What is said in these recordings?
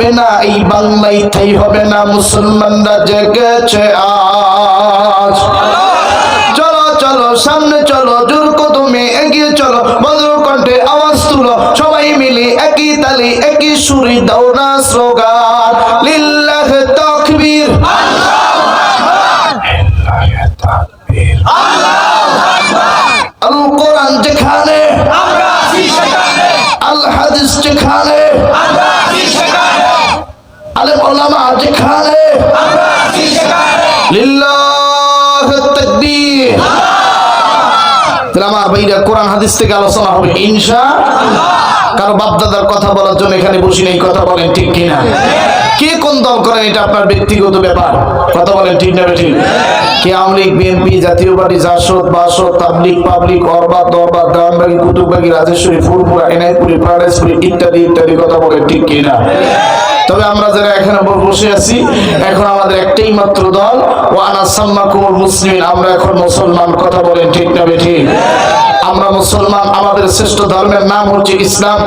হবে না, এই বাংলায় ঠাই হবে না, মুসলমানরা জেগেছে আজ। চলো চলো সামনে চলো, জোর কদমে এগিয়ে চলো, বজ্র কণ্ঠে আওয়াজ তুলো, সবাই মিলে একই তালি একই সুরে দাও না স্লোগান, লিল্লাহ তাকবীর, আল কোরআন যেখানে, আল হাদিস যেখানে, আলেম ওলামা যেখানে, লিল্লাহ তাকবীর। তাহলে আমার ভাইরা কোরআন হাদিস থেকে আলোচনা হবে ইনশাআল্লাহ। কারো বাপদাদার কথা বলার জন্য এখানে বসি নেই, কথা বলেন ঠিক কিনা? কে কোন দল করেন এটা আপনার ব্যক্তিগত ব্যাপার, কথা বলেন ঠিক না ঠিক? কে আওয়ামী লীগ, বিএনপি, জাতীয় পার্টি, জাসদ, বাসদ, তাবলিগ, পাবলিক, অরবাদ, দরবাদ, দেওয়ানবাগি, কুতুববাগি, রাজেশ্বরী, ফুলপুরা, এনায়তপুরি, পারদেশপুরি ইত্যাদি ইত্যাদি, কথা বলেন ঠিক কিনা? তবে আমরা যারা এখানে বসে আছি, এখন আমাদের একটাই মাত্র দল, ওয়া আনা সাম্মাকুমুল মুসলিমিন, আমরা এখন মুসলমান, কথা বলেন ঠিক না ঠিক? আমরা মুসলমান, আমাদের শ্রেষ্ঠ ধর্মের নাম হচ্ছে ইসলাম,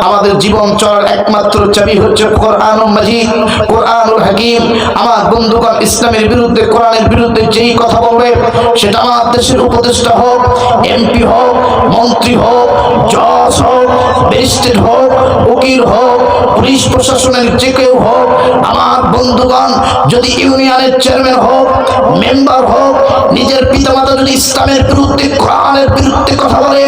আমাদের জীবন চলার একমাত্র চাবি হচ্ছে কোরআনুল মাজিদ, কোরআনুল হাকিম। আমার বন্ধুগণ, ইসলামের বিরুদ্ধে, কোরআনের বিরুদ্ধে যেই কথা বলবে, সেটা আমার দেশের উপদেষ্টা হোক, এমপি হোক, মন্ত্রী হোক, জজ হোক, ম্যাজিস্ট্রেট হোক, উকিল হোক, পুলিশ প্রশাসনের যে কেউ হোক, আমার বন্ধুগণ, যদি ইউনিয়নের চেয়ারম্যান হোক, মেম্বার হোক, নিজের পিতামাতা যদি ইসলামের বিরুদ্ধে, কোরআনের বিরুদ্ধে কথা বলে,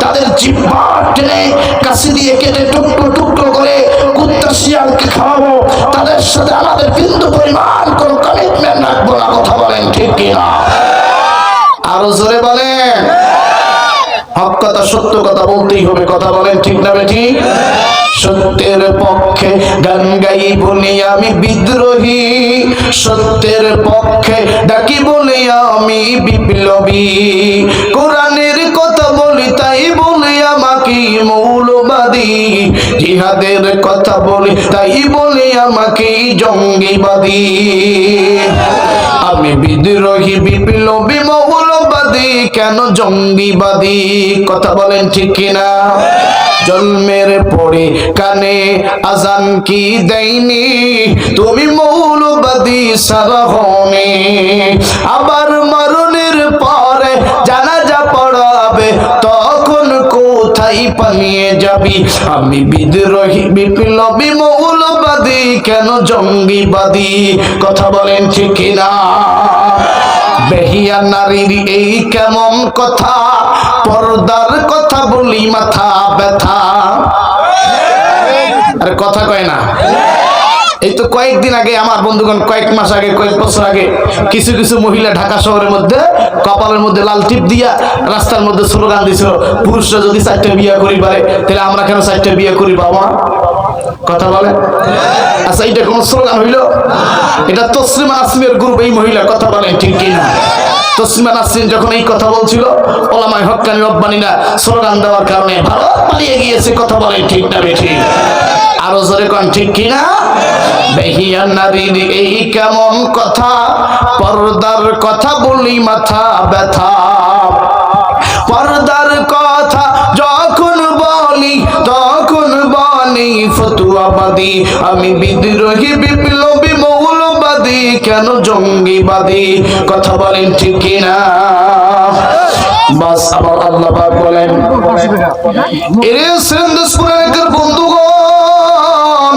তাদের জিহ্বা টেনে কাশি দিয়ে কেটে টুকরো টুকরো করে কুত্তা শিয়ালকে খাওয়াবো, তাদের সাথে আমাদের বিন্দু পরিমাণ কোনো কমিটমেন্ট রাখবো না, কথা বলেন ঠিক কিনা? আরো জোরে বলেন। হক কথা, সত্য কথা বলতেই হবে, কথা বলেন ঠিক না বেঠিক? সত্যের পক্ষে গান গাই বলে আমি বিদ্রোহী, সত্যের পক্ষে ডাকি বলে আমি বিপ্লবী, কোরআনের কথা বলি তাই বলে আমাকে মৌলবাদী, জিহাদের কথা বলি তাই বলে আমাকে জঙ্গিবাদী, আমি বিদ্রোহী, বিপ্লবী, মৌলবাদী, কেন জঙ্গিবাদী, কথা বলেন ঠিক কিনা? জন্মের পরে কানে আজান কি দেয়নি, তুমি মৌলবাদী সারা হওনি, আবার মরণের পরে জানাজা পড়াবে, তখন কোথায় পালিয়ে যাবি, আমি বিদ্রোহী, বিপ্লবী, মৌলবাদী, কেন জঙ্গিবাদী, কথা বলেন ঠিক কিনা? বেহিয়া নারীর এই কেমন কথা, পর্দার কথা বলি মাথা ব্যথা, আরে কথা কয় না। এই তো কয়েকদিন আগে, আমার বন্ধুগণ, কয়েক মাস আগে, কয়েক বছর আগে, কিছু কিছু মহিলা ঢাকা শহরের মধ্যে কপালের মধ্যে লাল টিপ দিয়া রাস্তার মধ্যে স্লোগান দিছিল, পুরুষরা যদি 4টা বিয়ে করি পারে, তাহলে আমরা কেন 4টা বিয়ে করি বাবা, কথা বলে? আচ্ছা, এটা কোন স্লোগান হইল? এটা তসলিমা নাসরিনের গ্রুপ, এই মহিলা, কথা বলেন ঠিক কিনা? তসলিমা নাসরিন যখন এই কথা বলছিল, ওলামায়ে হক্কানি রব্বানিরা স্লোগান দেওয়ার কারণে ভারত পালিয়ে গিয়েছে, কথা বলেন ঠিক না বেঠিক? আরো জোরে কোন ঠিক কিনা? বেহিয়া নারীর এই কেমন কথা, পর্দার কথা বলি মাথা ব্যথা, পর্দার কথা যখন বলি তখন বলি ফতুয়াবাদী, আমি বিদ্রোহী, বিপ্লবী, মৌলবাদী, কেন জঙ্গিবাদী, কথা বলেন ঠিক কিনা? বাস আমার আল্লাহ পাক বলেন, এরে সেন্দেশপুরের বন্ধুগণ,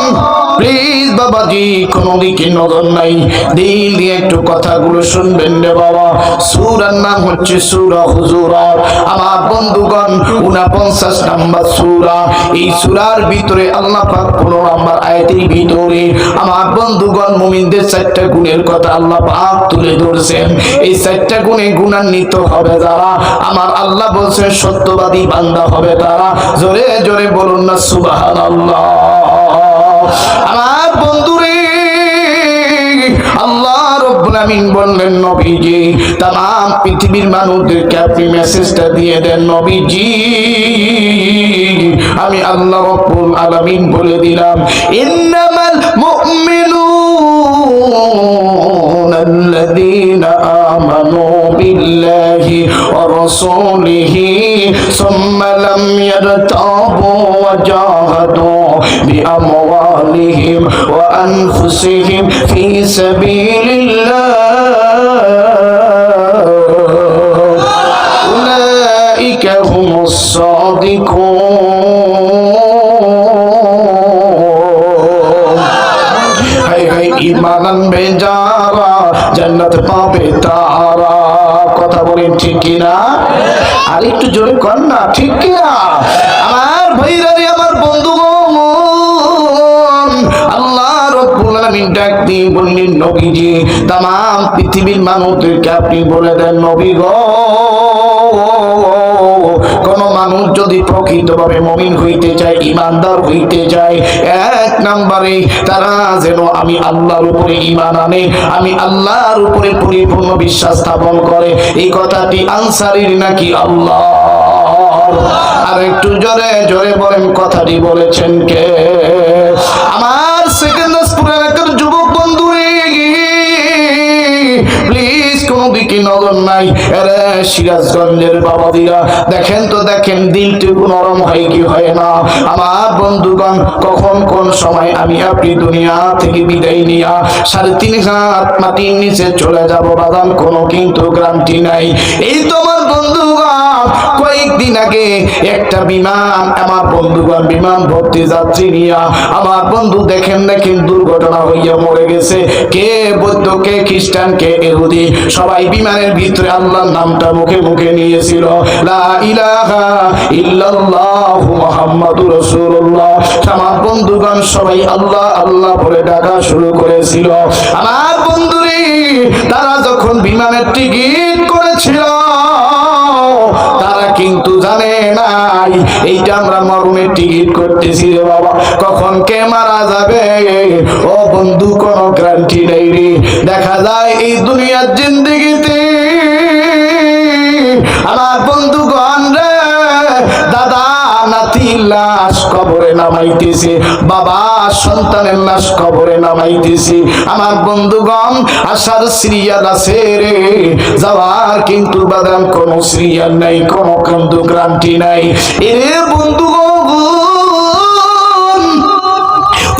প্লিজ বাবাজি, কোনো দিকে নজর নাই, দিল দিয়ে একটু কথাগুলো শুনবেন রে বাবা। সূরার নাম হচ্ছে সূরা হুজুরাত। আমার বন্ধুগণ, 49 নম্বর সূরা। এই সূরার ভিতরে আল্লাহ পাক 15 নম্বর আয়াতের ভিতরে আমার বন্ধুগণ মুমিনদের 4টা গুণের কথা আল্লাহ পাক তুলে ধরেছেন। এই 4টা গুণে গুণান্বিত হবে যারা, আমার আল্লাহ বলছেন সত্যবাদী বান্দা হবে তারা। জোরে জোরে বলুন না সুবহানাল্লাহ। আমার বন্ধুরে, আল্লাহ রব্বুল আমিন বললেন, নবীজি, তাম পৃথিবীর মানুষদেরকে আপনি মেসেজটা দিয়ে দেন, নবীজি, আমি আল্লাহ রব্বুল আলামিন বলে দিলাম, ইন্নামাল মুমিনুনা আল্লাযীনা আমানু বিল্লাহি ওয়া রাসূলিহি সুম্মা লাম ইয়ারতাবু ওয়া জাহাদু বিআমওয়ালিহিম أموالهم وأنفسهم في سبيل الله أولئك هم الصادقون হাই হাই ঈমান আনবে যারা জান্নাত পাবে তারা কথা বলেন ঠিক কি না আর একটু জোরে কর না ঠিক কি না আমার ভাইরা রে আমার বন্ধুগণ আল্লাহ রাব্বুল আলামিন ডাক দিয়ে বললেন নবীজি तमाम পৃথিবীর মানুষদেরকে আপনি বলে দেন নবী গো কোন মানুষ যদি প্রকৃতভাবে মুমিন হইতে চায় ঈমানদার হইতে চায় এক নম্বরে তারা যেন আমি আল্লাহর উপরে ঈমান আনে আমি আল্লাহর উপরে পরিপূর্ণ বিশ্বাস স্থাপন করে এই কথাটি আনসারীর নাকি আল্লাহ আর একটু জোরে জোরে বলেন কথাটি বলেছেন কে আমার সেকেন্ডাসপুর এলাকার যুবক বন্ধু প্লিজ কোন দিকে নজর নাই আরে সিরাজগঞ্জের বাবাদিরা দেখেন তো দেখেন দিলটুকু নরম হয় কি হয় না আমার বন্ধুগণ কখন কোন সময় আমি আপনি দুনিয়া থেকে বিদায় নিয়া 3.5 হাত মাটির নিচে চলে যাব বাদাম কোনো কিন্তু গ্যারান্টি নাই এই তো আমার বন্ধুগণ কয়েকদিন আগে একটা বিমান আমার বন্ধুগণ বিমান ভর্তি যাত্রী নিয়া আমার বন্ধু দেখেন দুর্ঘটনা হইয়া মরে গেছে কে বৌদ্ধ কে খ্রিস্টান কে ইহুদি সবাই বিমানের ভিতরে আল্লাহর নামটা মুখে মুখে নিয়েছিল লা ইলাহা ইল্লাল্লাহু মুহাম্মাদুর রাসূলুল্লাহ আমার বন্ধুগণ সবাই আল্লাহ আল্লাহ বলে ডাকা শুরু করেছিল আমার বন্ধুরে তারা যখন বিমানের টিকিট করেছিল তারা কিন্তু জানে নাই এইটা আমরা মরণের টিকিট করতেছি রে বাবা কখন কে মারা যাবে ও বন্ধু কোনো গ্যারান্টি নেই রে দেখা যায় এই দুনিয়ার জিন্দেগিতে আমার বন্ধুগণ রে দাদা নাতির লাশ কবরে নামাইতেছে বাবা সন্তানের লাশ কবরে নামাইতেছে আমার বন্ধুগণ আসার সিরিয়াল আছে রে যাওয়ার কিন্তু বাদাম কোন সিরিয়াল নাই কোন কিন্তু গ্যারান্টি নাই এরে বন্ধুগণ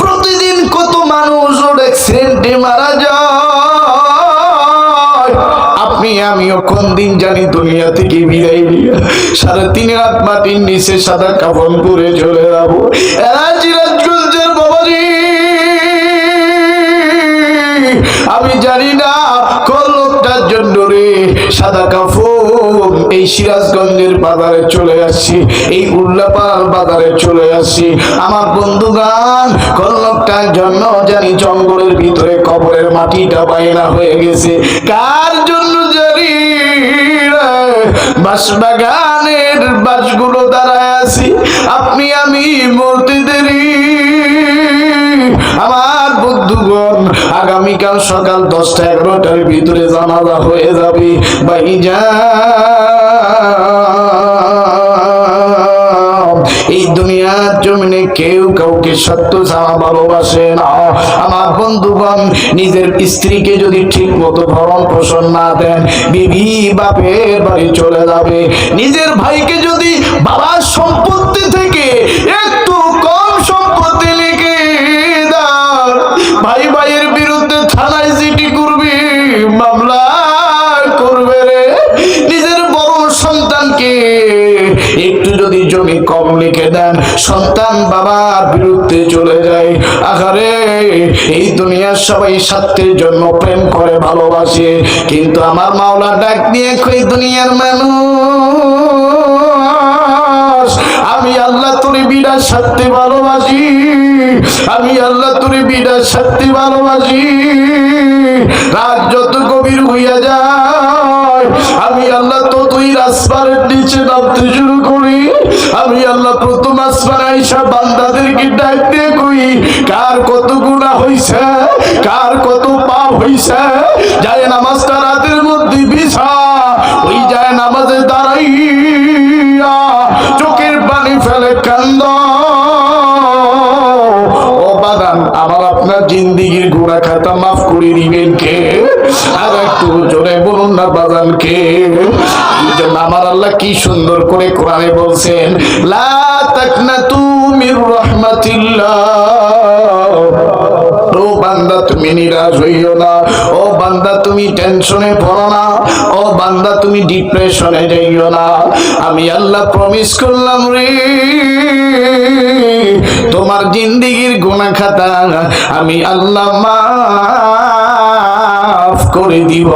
প্রতিদিন কত মানুষ রোড অ্যাক্সিডেন্টে মারা যায় আপনি আমিও কোন দিন জানি দুনিয়া থেকে বিদায় নিয়ে 3.5 হাত মাটির নিচে সাদা কাফন পরে চলে যাবো সিরাজগঞ্জের বাবাজি আমি জানি না কোন লোকটার জন্য রে সাদা কাফন এই সিরাজগঞ্জের বাজারে চলে আসছি এই উল্লাপাড়ার বাজারে চলে আসছি আমার বন্ধুগান কোন লোকটার জন্য জানি জঙ্গলের ভিতরে কবরের মাটিটা বাইনা হয়ে গেছে কার জন্য জানি বাঁশবাগানের বাঁশগুলো দাঁড়ায় আছি আপনি আমি মরতে দেরি আমার বন্ধুগণ আগামীকাল সকাল 10টা-11টার ভিতরে জানাজা হয়ে যাবে ভাইজান এই দুনিয়ার জমিনে কেউ কাউকে সত্য ছাড়া ভালোবাসে না আমার বন্ধুগণ নিজের স্ত্রীকে যদি ঠিক মতো ভরণ পোষণ না দেন বিবি বাপের বাড়ি চলে যাবে নিজের ভাইকে যদি বাবার সম্পত্তি থেকে একটু কম সম্পত্তি লিখে দেন ভাই ভাইয়ের বিরুদ্ধে থানায় জিডি করবে মামলা করবে রে নিজের বড় সন্তানকে একটু যদি জমি কম লিখে দেন সন্তান বাবার বিরুদ্ধে চলে যায় আহারে এই দুনিয়ার সবাই স্বার্থের জন্য প্রেম করে ভালোবাসে কিন্তু আমার মাওলা ডাক দিয়ে কই দুনিয়ার মানুষ আমি আল্লাহ তোরে বিরাট স্বার্থে ভালোবাসি আমি আল্লাহ তোরে বিরাট স্বার্থে ভালোবাসি রাত যত গভীর হইয়া যায় আমি আল্লাহ তো তুই রাসপারের নিচে নামতে শুরু করি আমি আল্লাহ প্রথম আসমান আইসা বান্দাদেরকে ডাক দিয়ে কই কার কত গুনাহ হইছে কার কত পাপ হইছে যায় নামাজটা রাতের মধ্যে বিছা ওই যায় নামাজে দাঁড়াইয়া চোখের পানি ফেলে কান্দ ও বাদান আমার আপনার জিন্দেগির গুনাহ খাতা মাফ করে দিবেন কে আর একটু জোরে বলুন না বাদান কে আমার আল্লাহ কি সুন্দর করে কোরআনে বলছেন লা তাকনাতু মির রাহমাতিল্লাহ বান্দা তুমি নিরাশ হইও না, ও বান্দা তুমি টেনশনে পড়ো না, ও বান্দা তুমি ডিপ্রেশনে যাইও না। আমি আল্লাহ প্রমিস করলাম রে, তোমার জিন্দেগির গুনাহ খাতা আমি আল্লাহ মাফ করে দিব।